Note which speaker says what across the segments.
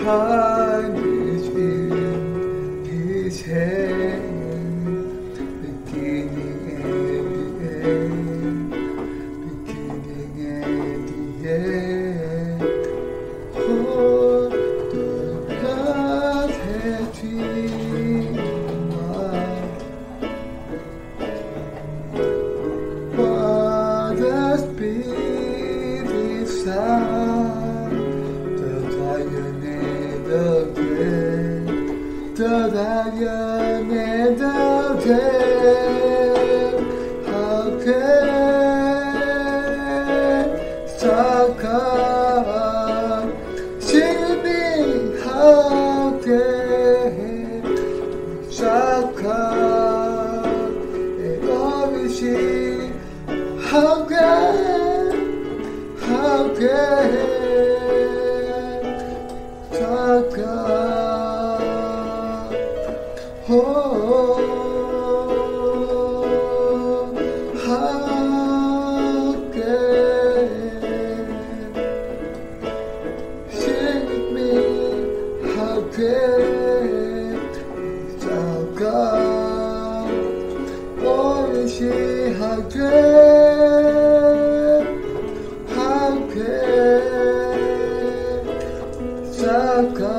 Speaker 1: Time is in His hand, beginning and the end, beginning and the end. Oh, the God has dreamed what the Spirit sound, the lion and the dead, the lion and the dead. How can Saka see me? How can Saka and always see? How can Saka? Oh, how can sing with me? How can Saka? Oh, see how can Saka?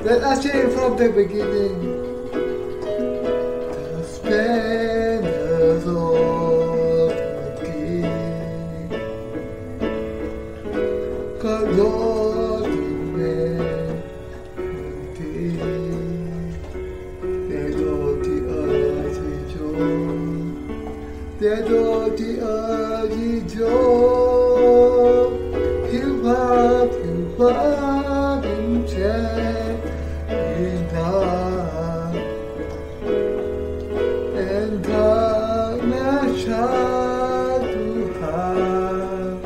Speaker 1: Let us sing from the beginning. The splendors of the King, God Lord Almighty. Let all the earth rejoice. Let all the earth rejoice. He'll up and check in God, and darkness shall to have,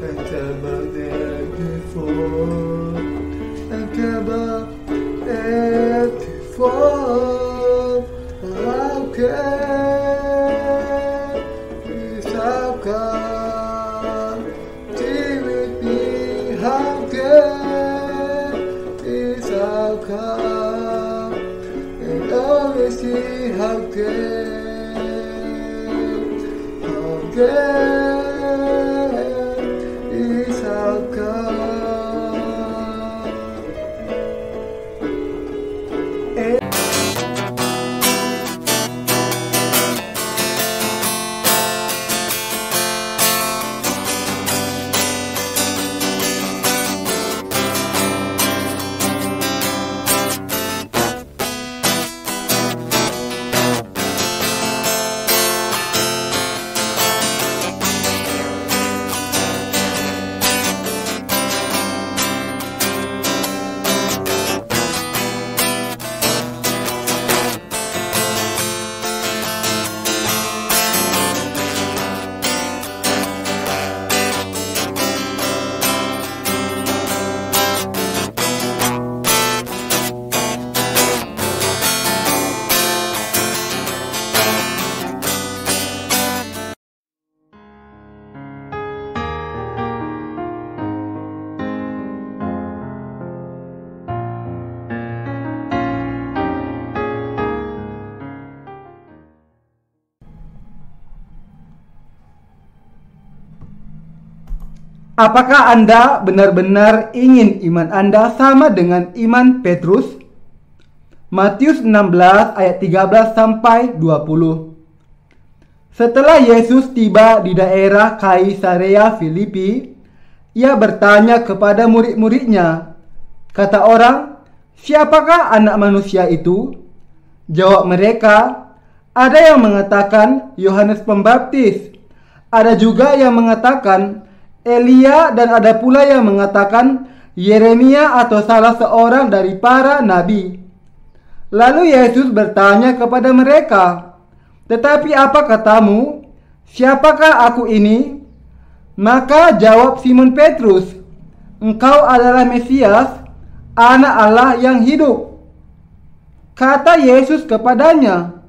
Speaker 1: and ever there before, and ever there before. How can Saka stay with me? How can Saka and always see? How can Saka?
Speaker 2: Apakah Anda benar-benar ingin iman Anda sama dengan iman Petrus? Matius 16 ayat 13 sampai 20. Setelah Yesus tiba di daerah Kaisarea Filipi, ia bertanya kepada murid-muridnya, kata orang, "Siapakah anak manusia itu?" Jawab mereka, "Ada yang mengatakan Yohanes Pembaptis, ada juga yang mengatakan Elia, dan ada pula yang mengatakan Yeremia atau salah seorang dari para nabi." Lalu Yesus bertanya kepada mereka, "Tetapi apa katamu? "Siapakah aku ini?" Maka jawab Simon Petrus, "Engkau adalah Mesias, Anak Allah yang hidup." Kata Yesus kepadanya,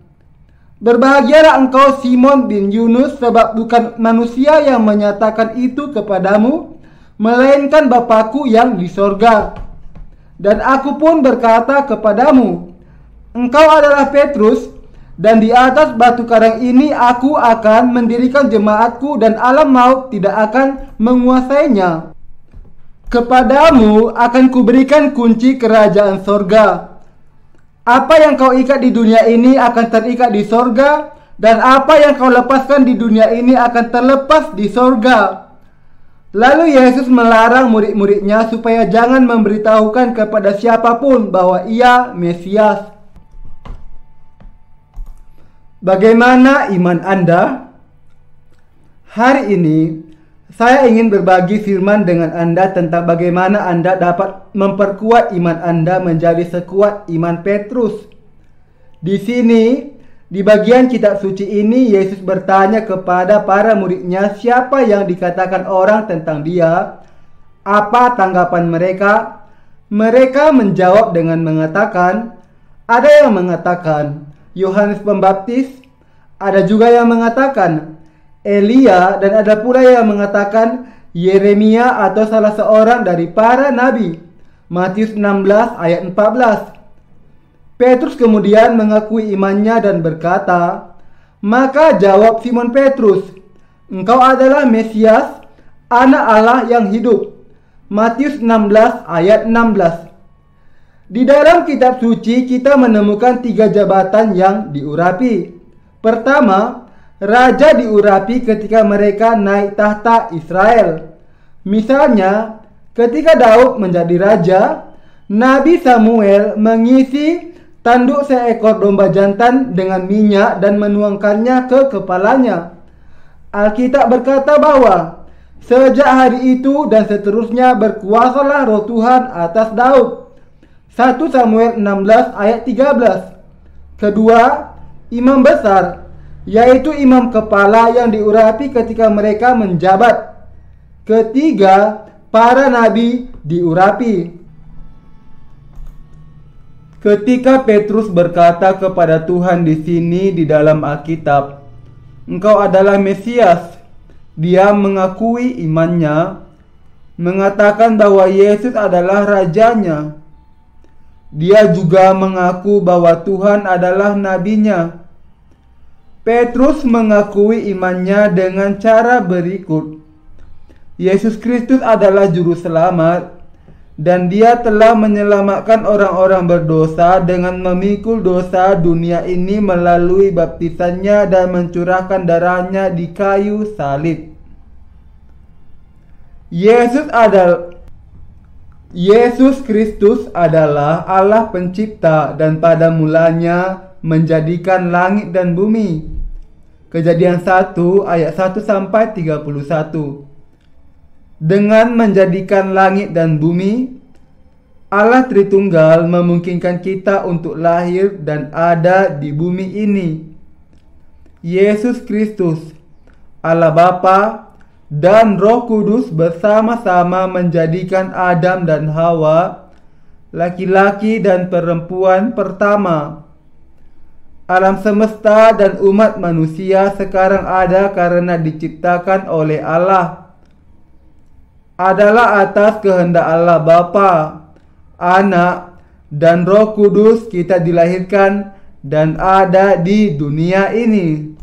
Speaker 2: "Berbahagialah engkau Simon bin Yunus, sebab bukan manusia yang menyatakan itu kepadamu, melainkan Bapa-Ku yang di sorga. Dan aku pun berkata kepadamu, engkau adalah Petrus, dan di atas batu karang ini aku akan mendirikan jemaatku, dan alam maut tidak akan menguasainya. Kepadamu akan kuberikan kunci kerajaan sorga. Apa yang kau ikat di dunia ini akan terikat di sorga, dan apa yang kau lepaskan di dunia ini akan terlepas di sorga." Lalu Yesus melarang murid-muridnya supaya jangan memberitahukan kepada siapapun bahwa Ia Mesias. Bagaimana iman Anda? Hari ini saya ingin berbagi firman dengan Anda tentang bagaimana Anda dapat memperkuat iman Anda menjadi sekuat iman Petrus. Di sini, di bagian kitab suci ini, Yesus bertanya kepada para muridnya siapa yang dikatakan orang tentang Dia. Apa tanggapan mereka? Mereka menjawab dengan mengatakan, ada yang mengatakan Yohanes Pembaptis, ada juga yang mengatakan Elia, dan ada pula yang mengatakan Yeremia atau salah seorang dari para nabi. Matius 16 ayat 14. Petrus kemudian mengakui imannya dan berkata, maka jawab Simon Petrus, "Engkau adalah Mesias, Anak Allah yang hidup." Matius 16 ayat 16. Di dalam kitab suci kita menemukan 3 jabatan yang diurapi. Pertama, raja diurapi ketika mereka naik tahta Israel. Misalnya, ketika Daud menjadi raja, Nabi Samuel mengisi tanduk seekor domba jantan dengan minyak dan menuangkannya ke kepalanya. Alkitab berkata bahwa sejak hari itu dan seterusnya berkuasalah Roh Tuhan atas Daud. 1 Samuel 16 ayat 13. Kedua, imam besar, yaitu imam kepala yang diurapi ketika mereka menjabat. Ketiga, para nabi diurapi. Ketika Petrus berkata kepada Tuhan di sini di dalam Alkitab, "Engkau adalah Mesias," dia mengakui imannya, mengatakan bahwa Yesus adalah rajanya. Dia juga mengaku bahwa Tuhan adalah nabinya. Petrus mengakui imannya dengan cara berikut. Yesus Kristus adalah juru selamat, dan Dia telah menyelamatkan orang-orang berdosa dengan memikul dosa dunia ini melalui baptisannya dan mencurahkan darahnya di kayu salib. Yesus Kristus adalah Allah pencipta dan pada mulanya menjadikan langit dan bumi. Kejadian 1 ayat 1 sampai 31. Dengan menjadikan langit dan bumi, Allah Tritunggal memungkinkan kita untuk lahir dan ada di bumi ini. Yesus Kristus, Allah Bapa dan Roh Kudus bersama-sama menjadikan Adam dan Hawa, laki-laki dan perempuan pertama. Alam semesta dan umat manusia sekarang ada karena diciptakan oleh Allah. Adalah atas kehendak Allah Bapa, Anak, dan Roh Kudus kita dilahirkan dan ada di dunia ini.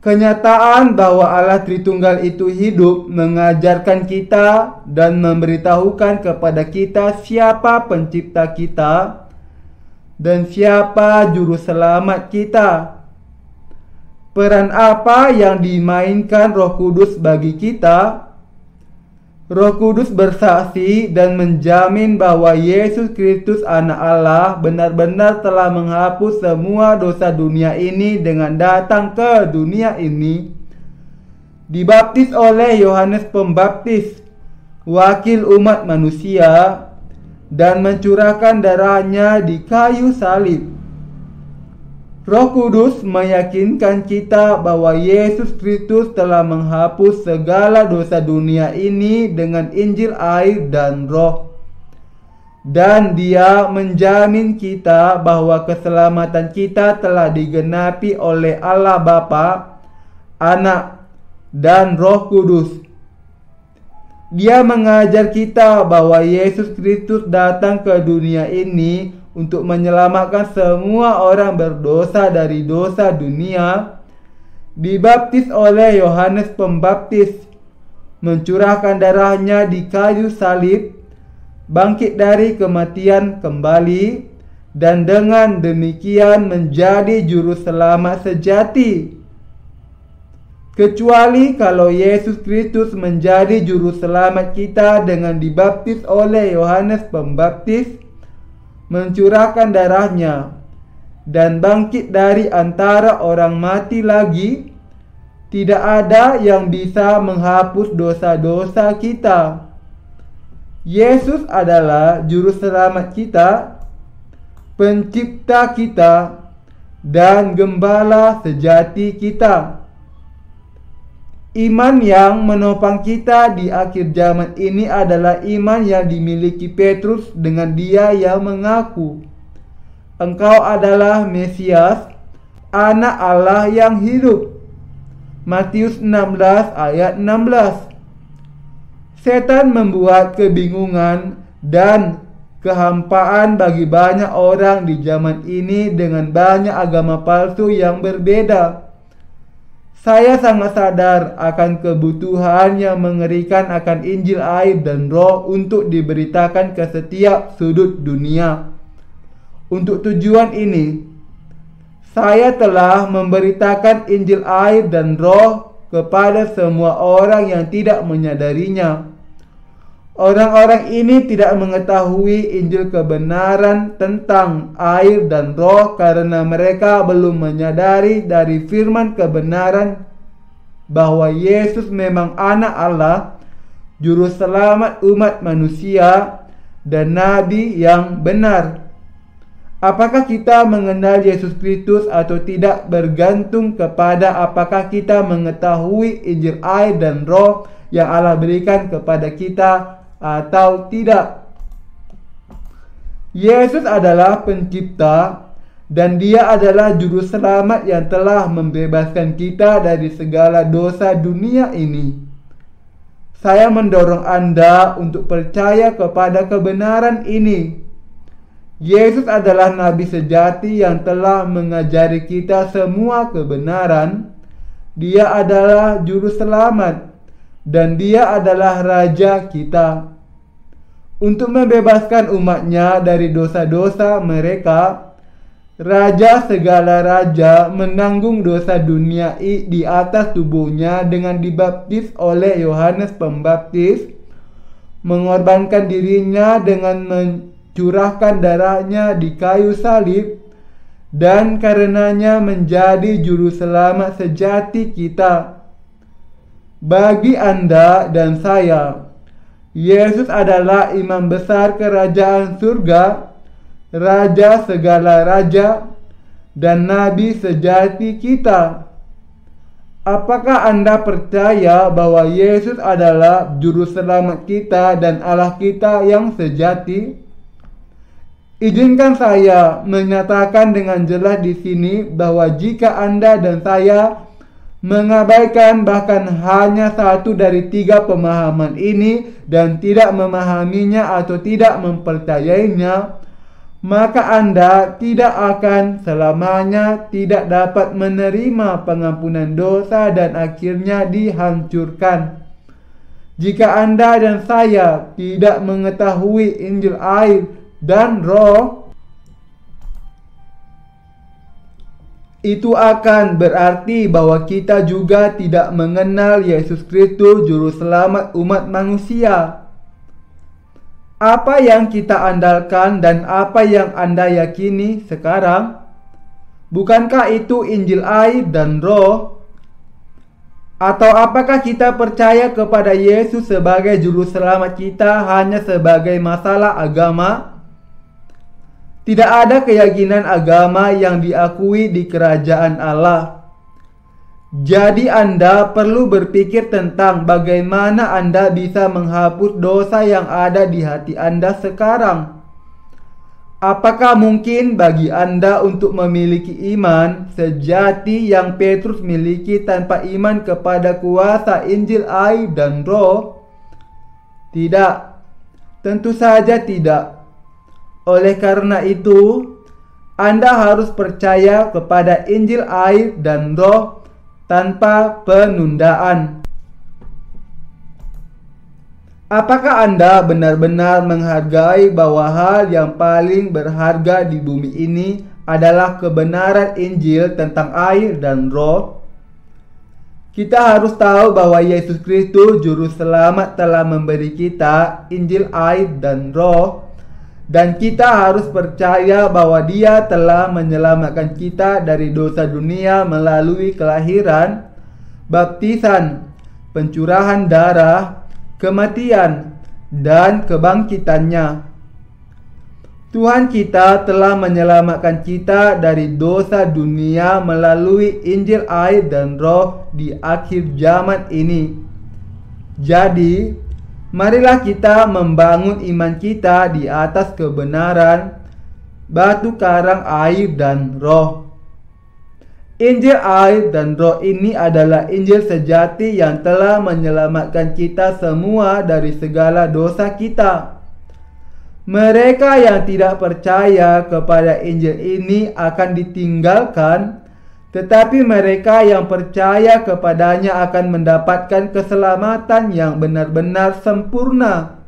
Speaker 2: Kenyataan bahwa Allah Tritunggal itu hidup mengajarkan kita dan memberitahukan kepada kita siapa pencipta kita dan siapa juru selamat kita. Peran apa yang dimainkan Roh Kudus bagi kita? Roh Kudus bersaksi dan menjamin bahwa Yesus Kristus Anak Allah benar-benar telah menghapus semua dosa dunia ini dengan datang ke dunia ini, dibaptis oleh Yohanes Pembaptis, wakil umat manusia, dan mencurahkan darahnya di kayu salib. Roh Kudus meyakinkan kita bahwa Yesus Kristus telah menghapus segala dosa dunia ini dengan Injil, air, dan Roh. Dan Dia menjamin kita bahwa keselamatan kita telah digenapi oleh Allah Bapa, Anak, dan Roh Kudus. Dia mengajar kita bahwa Yesus Kristus datang ke dunia ini untuk menyelamatkan semua orang berdosa dari dosa dunia, dibaptis oleh Yohanes Pembaptis, mencurahkan darahnya di kayu salib, bangkit dari kematian kembali, dan dengan demikian menjadi juru selamat sejati. Kecuali kalau Yesus Kristus menjadi juru selamat kita dengan dibaptis oleh Yohanes Pembaptis, mencurahkan darahnya, dan bangkit dari antara orang mati lagi, tidak ada yang bisa menghapus dosa-dosa kita. Yesus adalah juru selamat kita, pencipta kita, dan gembala sejati kita. Iman yang menopang kita di akhir zaman ini adalah iman yang dimiliki Petrus dengan dia yang mengaku, "Engkau adalah Mesias, Anak Allah yang hidup." Matius 16 ayat 16. Setan membuat kebingungan dan kehampaan bagi banyak orang di zaman ini dengan banyak agama palsu yang berbeda. Saya sangat sadar akan kebutuhan yang mengerikan akan Injil, air, dan Roh untuk diberitakan ke setiap sudut dunia. Untuk tujuan ini, saya telah memberitakan Injil, air, dan Roh kepada semua orang yang tidak menyadarinya. Orang-orang ini tidak mengetahui Injil kebenaran tentang air dan Roh karena mereka belum menyadari dari firman kebenaran bahwa Yesus memang Anak Allah, Juru Selamat umat manusia, dan Nabi yang benar. Apakah kita mengenal Yesus Kristus atau tidak bergantung kepada apakah kita mengetahui Injil, air, dan Roh yang Allah berikan kepada kita atau tidak. Yesus adalah pencipta dan Dia adalah juru selamat yang telah membebaskan kita dari segala dosa dunia ini. Saya mendorong Anda untuk percaya kepada kebenaran ini. Yesus adalah Nabi sejati yang telah mengajari kita semua kebenaran. Dia adalah juru selamat dan Dia adalah Raja kita. Untuk membebaskan umatnya dari dosa-dosa mereka, Raja segala raja menanggung dosa dunia di atas tubuhnya dengan dibaptis oleh Yohanes Pembaptis, mengorbankan dirinya dengan mencurahkan darahnya di kayu salib, dan karenanya menjadi juru selamat sejati kita. Bagi Anda dan saya, Yesus adalah imam besar kerajaan surga, Raja segala raja, dan Nabi sejati kita. Apakah Anda percaya bahwa Yesus adalah juru selamat kita dan Allah kita yang sejati? Izinkan saya menyatakan dengan jelas di sini bahwa jika Anda dan saya mengabaikan bahkan hanya satu dari tiga pemahaman ini dan tidak memahaminya atau tidak mempercayainya, maka Anda tidak akan selamanya tidak dapat menerima pengampunan dosa dan akhirnya dihancurkan. Jika Anda dan saya tidak mengetahui Injil, air, dan Roh, itu akan berarti bahwa kita juga tidak mengenal Yesus Kristus, Juru Selamat umat manusia. Apa yang kita andalkan dan apa yang Anda yakini sekarang? Bukankah itu Injil, air, dan Roh? Atau apakah kita percaya kepada Yesus sebagai Juru Selamat kita hanya sebagai masalah agama? Tidak ada keyakinan agama yang diakui di kerajaan Allah. Jadi Anda perlu berpikir tentang bagaimana Anda bisa menghapus dosa yang ada di hati Anda sekarang. Apakah mungkin bagi Anda untuk memiliki iman sejati yang Petrus miliki tanpa iman kepada kuasa Injil, air, dan Roh? Tidak, tentu saja tidak. Oleh karena itu, Anda harus percaya kepada Injil, air, dan Roh tanpa penundaan. Apakah Anda benar-benar menghargai bahwa hal yang paling berharga di bumi ini adalah kebenaran Injil tentang air dan Roh? Kita harus tahu bahwa Yesus Kristus Juru Selamat telah memberi kita Injil, air, dan Roh, dan kita harus percaya bahwa Dia telah menyelamatkan kita dari dosa dunia melalui kelahiran, baptisan, pencurahan darah, kematian, dan kebangkitannya. Tuhan kita telah menyelamatkan kita dari dosa dunia melalui Injil, air, dan Roh di akhir zaman ini. Jadi, marilah kita membangun iman kita di atas kebenaran, batu karang, air, dan Roh. Injil, air, dan Roh ini adalah Injil sejati yang telah menyelamatkan kita semua dari segala dosa kita. Mereka yang tidak percaya kepada Injil ini akan ditinggalkan, tetapi mereka yang percaya kepadanya akan mendapatkan keselamatan yang benar-benar sempurna.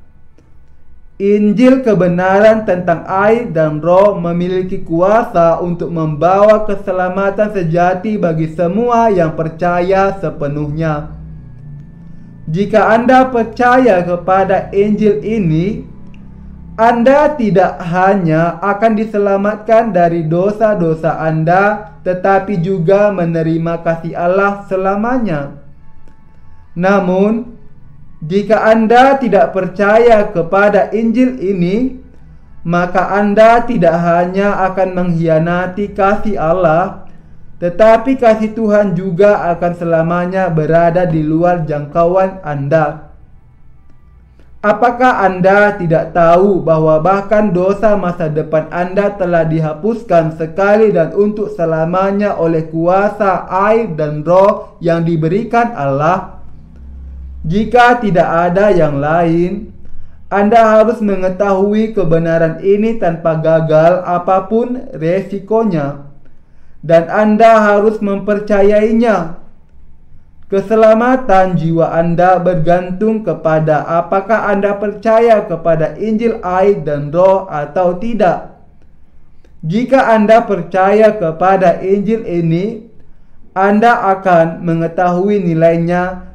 Speaker 2: Injil kebenaran tentang air dan Roh memiliki kuasa untuk membawa keselamatan sejati bagi semua yang percaya sepenuhnya. Jika Anda percaya kepada Injil ini, Anda tidak hanya akan diselamatkan dari dosa-dosa Anda, tetapi juga menerima kasih Allah selamanya. Namun, jika Anda tidak percaya kepada Injil ini, maka Anda tidak hanya akan mengkhianati kasih Allah, tetapi kasih Tuhan juga akan selamanya berada di luar jangkauan Anda. Apakah Anda tidak tahu bahwa bahkan dosa masa depan Anda telah dihapuskan sekali dan untuk selamanya oleh kuasa air dan Roh yang diberikan Allah? Jika tidak ada yang lain, Anda harus mengetahui kebenaran ini tanpa gagal apapun resikonya, dan Anda harus mempercayainya. Keselamatan jiwa Anda bergantung kepada apakah Anda percaya kepada Injil, air, dan Roh atau tidak. Jika Anda percaya kepada Injil ini, Anda akan mengetahui nilainya